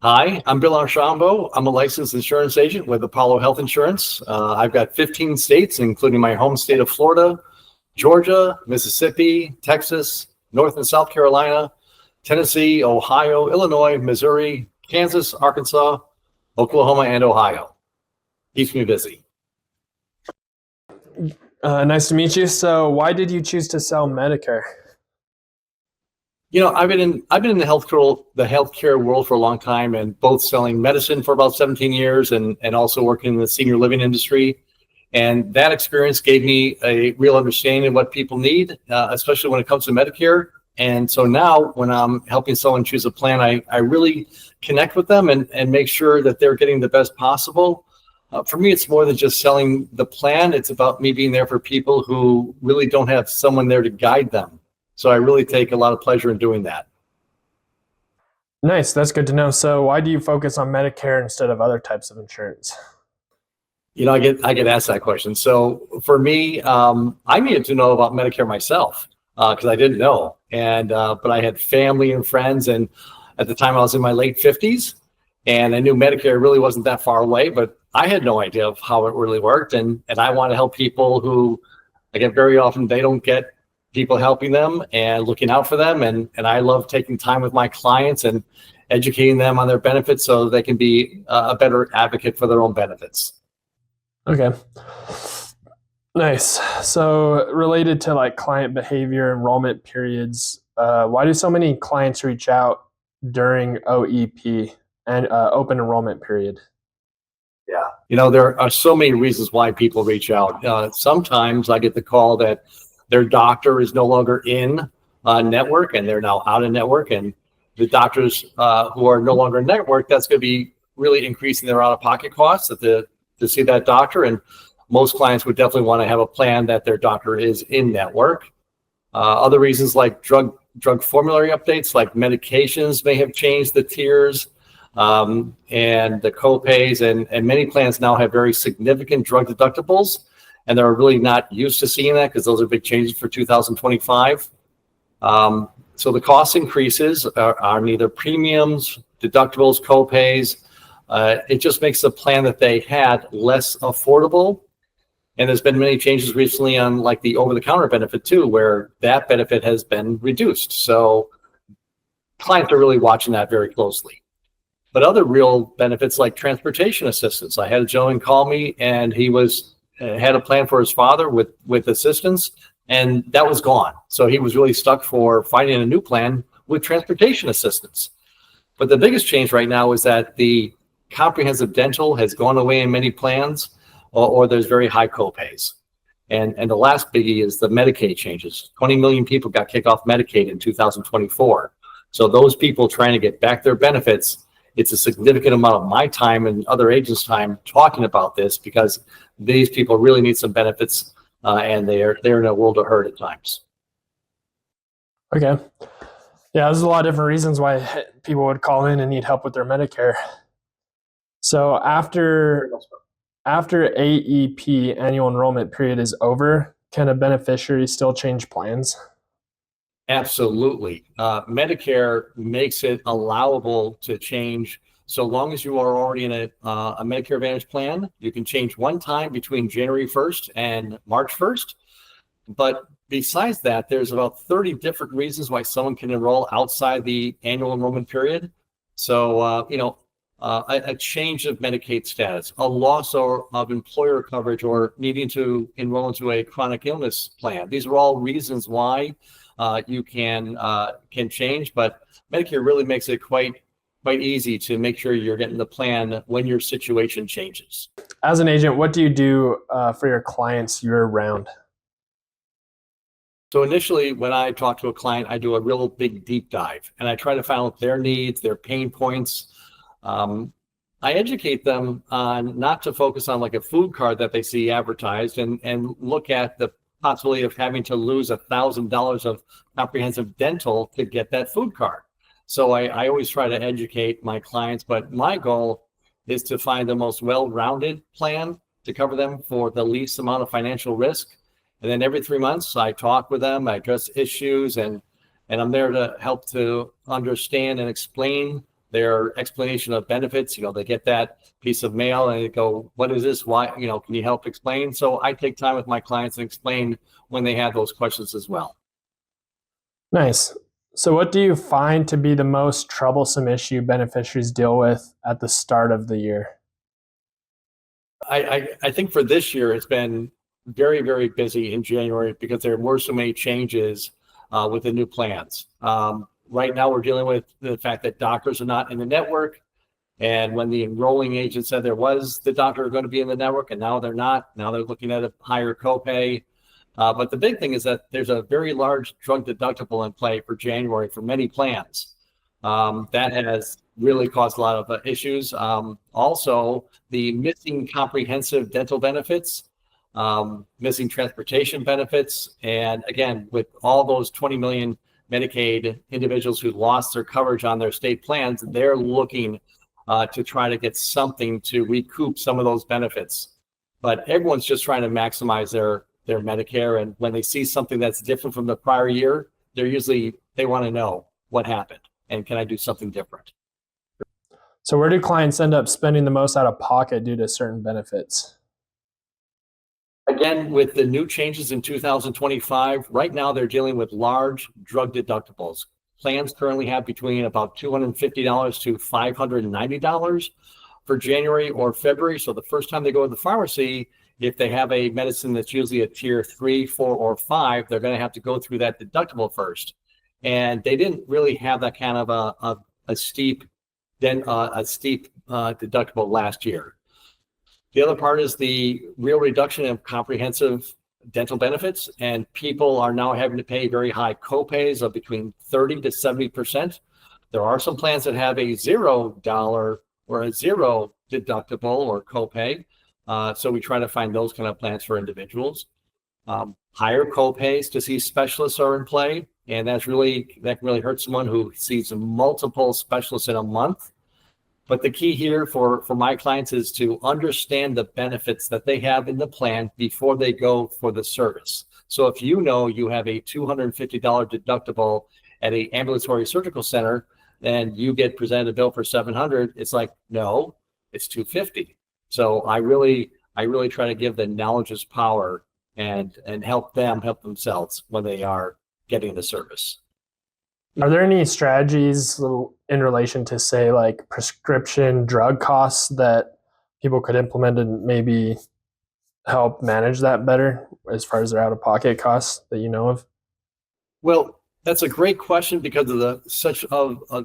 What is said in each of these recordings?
Hi, I'm Bill Archambault. I'm a licensed insurance agent with Apollo Health Insurance. I've got 15 states, including my home state of Florida, Georgia, Mississippi, Texas, North and South Carolina, Tennessee, Ohio, Illinois, Missouri, Kansas, Arkansas, Oklahoma, and Ohio. Keeps me busy. Nice to meet you. So why did you choose to sell Medicare? I've been in the healthcare world for a long time, and both selling medicine for about 17 years and also working in the senior living industry. And that experience gave me a real understanding of what people need, especially when it comes to Medicare. And so now when I'm helping someone choose a plan, I really connect with them and make sure that they're getting the best possible. For me, it's more than just selling the plan. It's about me being there for people who really don't have someone there to guide them. So I really take a lot of pleasure in doing that. Nice. That's good to know. So why do you focus on Medicare instead of other types of insurance? I get asked that question. So for me, I needed to know about Medicare myself because I didn't know. And but I had family and friends, and at the time I was in my late 50s, and I knew Medicare really wasn't that far away, but I had no idea of how it really worked. And I want to help people who, again, very often they don't get people helping them and looking out for them. And I love taking time with my clients and educating them on their benefits so they can be a better advocate for their own benefits. Okay. Nice. So related to like client behavior, enrollment periods, why do so many clients reach out during OEP and open enrollment period? Yeah. There are so many reasons why people reach out. Sometimes I get the call that their doctor is no longer in network and they're now out of network, and the doctors who are no longer in network, that's going to be really increasing their out-of-pocket costs to see that doctor. And most clients would definitely want to have a plan that their doctor is in network. Other reasons like drug formulary updates, like medications may have changed the tiers and the co-pays, and many plans now have very significant drug deductibles. And they're really not used to seeing that because those are big changes for 2025. So the cost increases are neither premiums, deductibles, co-pays. It just makes the plan that they had less affordable. And there's been many changes recently on like the over-the-counter benefit too, where that benefit has been reduced. So clients are really watching that very closely. But other real benefits like transportation assistance. I had a gentleman call me and he had a plan for his father with assistance, and that was gone. So he was really stuck for finding a new plan with transportation assistance. But the biggest change right now is that the comprehensive dental has gone away in many plans, or there's very high copays. And the last biggie is the Medicaid changes. 20 million people got kicked off Medicaid in 2024. So those people trying to get back their benefits, it's a significant amount of my time and other agents' time talking about this because these people really need some benefits and they're in a world of hurt at times. Okay. Yeah, there's a lot of different reasons why people would call in and need help with their Medicare. So after AEP, annual enrollment period, is over, can a beneficiary still change plans? Absolutely. Medicare makes it allowable to change. So long as you are already in a Medicare Advantage plan, you can change one time between January 1st and March 1st. But besides that, there's about 30 different reasons why someone can enroll outside the annual enrollment period. So, a change of Medicaid status, a loss of employer coverage, or needing to enroll into a chronic illness plan. These are all reasons why you can change, but Medicare really makes it quite easy to make sure you're getting the plan when your situation changes. As an agent, what do you do for your clients year round? So initially, when I talk to a client, I do a real big deep dive, and I try to find out their needs, their pain points. I educate them on not to focus on like a food card that they see advertised and look at the possibility of having to lose $1,000 of comprehensive dental to get that food card. So I always try to educate my clients, but my goal is to find the most well-rounded plan to cover them for the least amount of financial risk. And then every 3 months, I talk with them, I address issues, and I'm there to help to understand and explain their explanation of benefits. They get that piece of mail and they go, what is this? Why, can you help explain? So I take time with my clients and explain when they have those questions as well. Nice. So what do you find to be the most troublesome issue beneficiaries deal with at the start of the year? I think for this year, it's been very, very busy in January because there were so many changes with the new plans. Right now, we're dealing with the fact that doctors are not in the network. And when the enrolling agent said the doctor going to be in the network, and now they're not. Now they're looking at a higher copay. But the big thing is that there's a very large drug deductible in play for January for many plans. That has really caused a lot of issues. Also, the missing comprehensive dental benefits, missing transportation benefits. And again, with all those 20 million Medicaid individuals who lost their coverage on their state plans, they're looking to try to get something to recoup some of those benefits. But everyone's just trying to maximize their Medicare. And when they see something that's different from the prior year, they want to know what happened and can I do something different? So where do clients end up spending the most out of pocket due to certain benefits? Again, with the new changes in 2025, right now they're dealing with large drug deductibles. Plans currently have between about $250 to $590 for January or February. So the first time they go to the pharmacy, if they have a medicine that's usually a tier 3, 4, or 5, they're going to have to go through that deductible first. And they didn't really have that kind of a steep deductible last year. The other part is the real reduction of comprehensive dental benefits, and people are now having to pay very high copays of between 30 to 70%. There are some plans that have a $0 or a zero deductible or copay. So we try to find those kind of plans for individuals. Higher copays to see specialists are in play, and that can really hurt someone who sees multiple specialists in a month. But the key here for my clients is to understand the benefits that they have in the plan before they go for the service. So if you have a $250 deductible at an ambulatory surgical center, and you get presented a bill for $700, it's like, no, it's $250. So I really try to give the knowledge is power and help themselves when they are getting the service. Are there any strategies in relation to, say, like prescription drug costs that people could implement and maybe help manage that better as far as their out-of-pocket costs that you know of? Well, that's a great question because of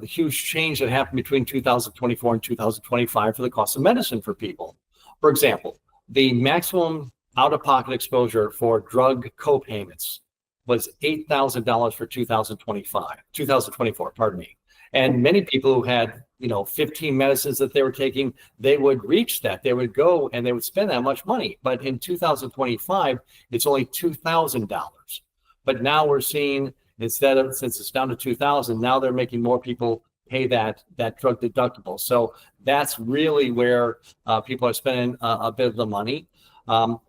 the huge change that happened between 2024 and 2025 for the cost of medicine for people. For example, the maximum out-of-pocket exposure for drug co-payments was $8,000 for 2024, pardon me. And many people who had, 15 medicines that they were taking, they would reach that. They would go and they would spend that much money. But in 2025, it's only $2,000. But now we're seeing, since it's down to $2,000, now they're making more people pay that drug deductible. So that's really where people are spending a bit of the money.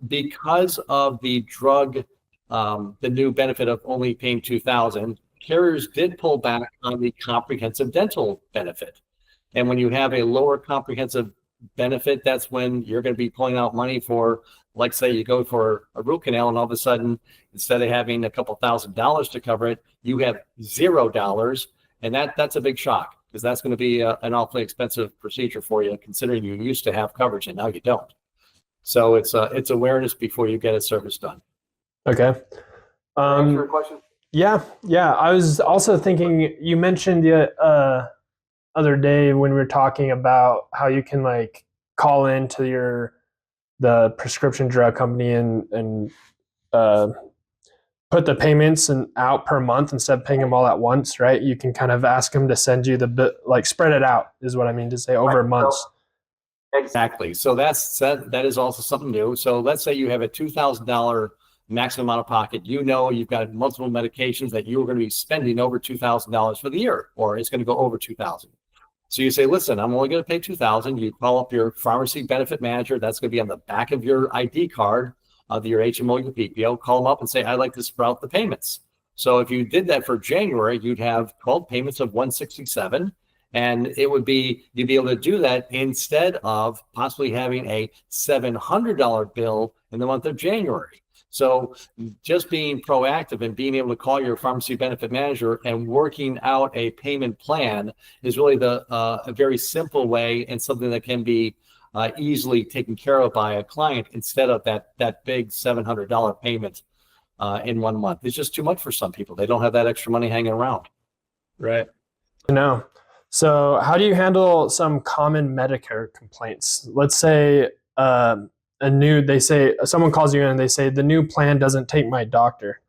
Because of the drug, the new benefit of only paying $2,000, carriers did pull back on the comprehensive dental benefit. And when you have a lower comprehensive benefit, that's when you're going to be pulling out money for, like, say you go for a root canal and all of a sudden, instead of having a couple $1,000s to cover it, you have $0. And that's a big shock because that's going to be an awfully expensive procedure for you, considering you used to have coverage and now you don't. So it's awareness before you get a service done. Okay. Answer your question? Yeah. I was also thinking, you mentioned the other day when we were talking about how you can like call into the prescription drug company and put the payments out per month instead of paying them all at once, right? You can kind of ask them to send you like spread it out is what I mean to say, over months. Exactly. So that is also something new. So let's say you have a $2,000 maximum out of pocket. You've got multiple medications that you're going to be spending over $2,000 for the year, or it's going to go over $2,000. So you say, listen, I'm only going to pay $2,000. You call up your pharmacy benefit manager. That's going to be on the back of your ID card of your HMO, your PPO. Call them up and say, I'd like to spread out the payments. So if you did that for January, you'd have 12 payments of $167. And you'd be able to do that instead of possibly having a $700 bill in the month of January. So just being proactive and being able to call your pharmacy benefit manager and working out a payment plan is really a very simple way and something that can be easily taken care of by a client instead of that big $700 payment in 1 month. It's just too much for some people. They don't have that extra money hanging around. Right. No. So how do you handle some common Medicare complaints? Let's say they say someone calls you in and they say the new plan doesn't take my doctor.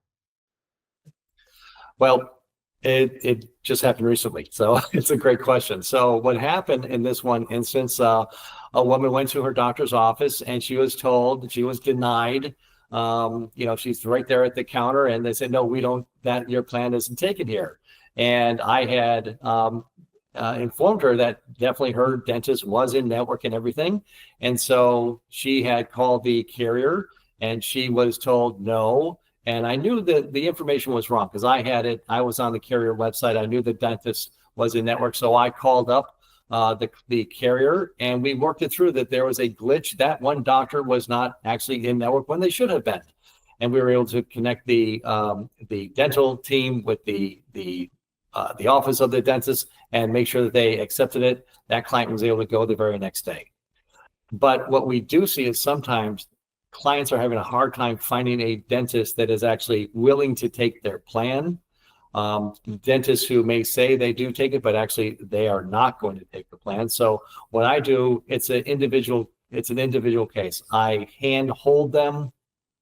Well, it just happened recently. So it's a great question. So what happened in this one instance, a woman went to her doctor's office and she was told she was denied. She's right there at the counter and they said, no, we don't, that your plan isn't taken here. And I had informed her that definitely her dentist was in network and everything. And so she had called the carrier and she was told no. And I knew that the information was wrong because I had it. I was on the carrier website. I knew the dentist was in network. So I called up the carrier and we worked it through that there was a glitch. That one doctor was not actually in network when they should have been. And we were able to connect the dental team with the office of the dentist and make sure that they accepted it. That client was able to go the very next day. But what we do see is sometimes clients are having a hard time finding a dentist that is actually willing to take their plan. Dentists who may say they do take it, but actually they are not going to take the plan. So what I do, it's an individual case. I hand hold them.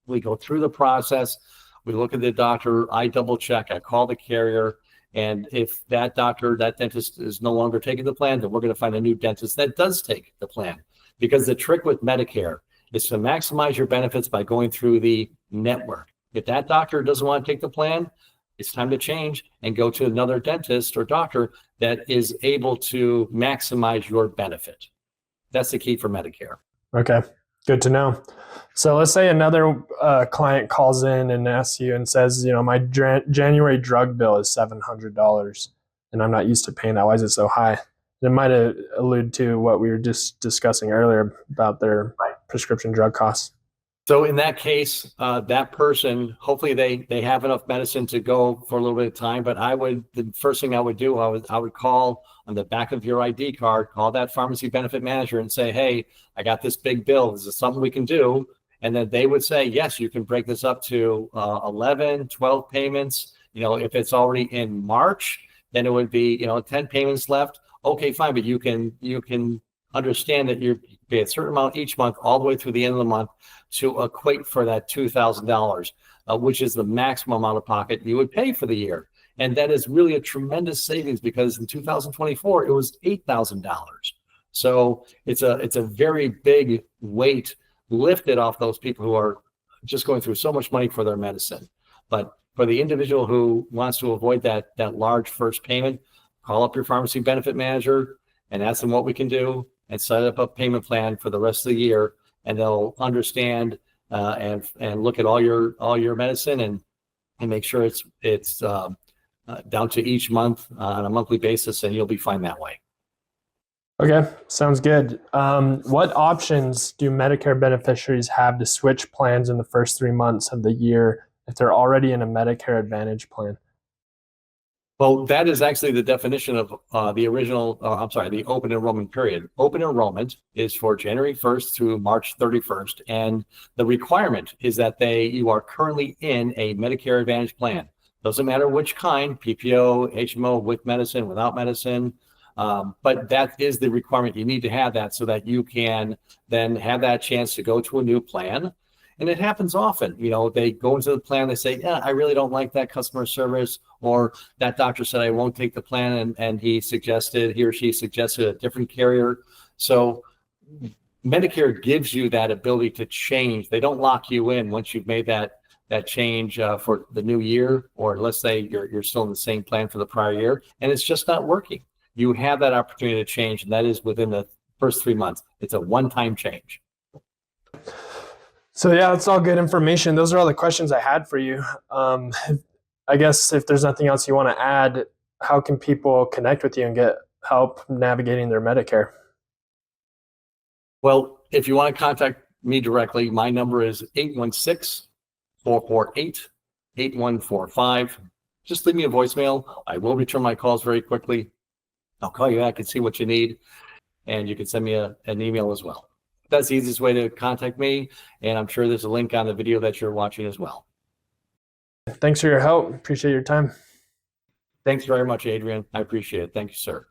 We go through the process. We look at the doctor. I double check. I call the carrier. And if that dentist is no longer taking the plan, then we're going to find a new dentist that does take the plan. Because the trick with Medicare is to maximize your benefits by going through the network. If that doctor doesn't want to take the plan, it's time to change and go to another dentist or doctor that is able to maximize your benefit. That's the key for Medicare. Okay, good to know. So let's say another client calls in and asks you and says, my January drug bill is $700 and I'm not used to paying that. Why is it so high? It might allude to what we were just discussing earlier about their prescription drug costs. So in that case, that person, hopefully they have enough medicine to go for a little bit of time. But the first thing I would do, I would call on the back of your ID card, call that pharmacy benefit manager and say, hey, I got this big bill. Is this something we can do? And then they would say, yes, you can break this up to 11, 12 payments. If it's already in March, then it would be, 10 payments left. Okay, fine. But you can understand that you pay a certain amount each month all the way through the end of the month to equate for that $2,000, which is the maximum out of pocket you would pay for the year. And that is really a tremendous savings because in 2024, it was $8,000. So it's a very big weight lifted off those people who are just going through so much money for their medicine. But for the individual who wants to avoid that large first payment, call up your pharmacy benefit manager and ask them what we can do and set up a payment plan for the rest of the year. And they'll understand and look at all your medicine and make sure it's down to each month on a monthly basis, and you'll be fine that way. Okay, sounds good. What options do Medicare beneficiaries have to switch plans in the first 3 months of the year if they're already in a Medicare Advantage plan? Well, that is actually the definition of the open enrollment period. Open enrollment is for January 1st through March 31st. And the requirement is that you are currently in a Medicare Advantage plan. Doesn't matter which kind, PPO, HMO, with medicine, without medicine. But that is the requirement. You need to have that so that you can then have that chance to go to a new plan. And it happens often. They go into the plan, they say, yeah, I really don't like that customer service, or that doctor said I won't take the plan, and he or she suggested a different carrier. So Medicare gives you that ability to change. They don't lock you in once you've made that change for the new year, or let's say you're still in the same plan for the prior year, and it's just not working. You have that opportunity to change, and that is within the first 3 months. It's a one-time change. So yeah, that's all good information. Those are all the questions I had for you. I guess if there's nothing else you want to add, how can people connect with you and get help navigating their Medicare? Well, if you want to contact me directly, my number is 816-448-8145. Just leave me a voicemail. I will return my calls very quickly. I'll call you back and see what you need. And you can send me an email as well. That's the easiest way to contact me. And I'm sure there's a link on the video that you're watching as well. Thanks for your help. Appreciate your time. Thanks very much, Adrian. I appreciate it. Thank you, sir.